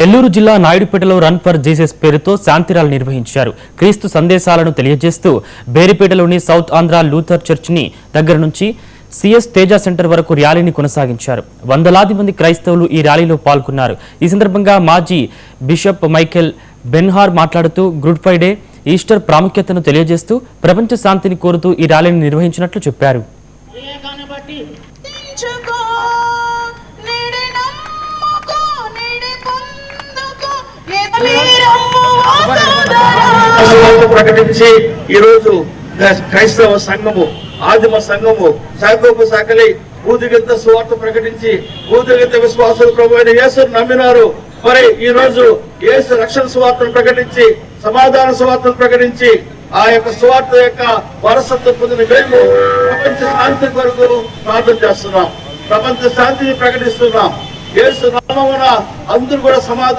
నెల్లూరు జిల్లా నాయుడుపేటలో run for Jesus పేరుతో శాంతిరాలు నిర్వహించారు. క్రీస్తు సందేశాలను తెలియజేస్తూ బేరిపేటలోని సౌత్ ఆంధ్ర లూథర్ చర్చిని దగ్గర నుంచి సిఎస్ తేజ సెంటర్ వరకు ర్యాలీని కొనసాగించారు. వందలాది మంది క్రైస్తవులు ఈ ర్యాలీలో పాల్గొన్నారు. ఈ సందర్భంగా మాజీ బిషప్ మైకేల్ బెన్హార్ మాట్లాడుతూ గుడ్ ఫ్రైడే, ఈస్టర్ ప్రాముఖ్యతను తెలియజేస్తూ ప్రపంచ శాంతిని కోరుతూ ఈ ర్యాలీని నిర్వహించినట్లు చెప్పారు. ప్రకటించి ఈరోజు క్రైస్తవ సంఘము, ఆదిమ సంఘము, శాఖోపు శాఖలి భూదిగంత సువార్త ప్రకటించి భూదిగంత విశ్వాసులు ప్రభు అయిన యేసును నమ్మినారు. మరి ఈ రోజు యేసు రక్షణ సువార్తను ప్రకటించి సమాధాన సువార్తను ప్రకటించి ఆ యొక్క సువార్త యొక్క వారసత్వం పొందిన మేము ప్రపంచ శాంతి కొరకు ప్రార్థన చేస్తున్నాం. ప్రపంచ శాంతిని ప్రకటిస్తున్నాం. యేసు నామమున అందరూ కూడా సమాధానం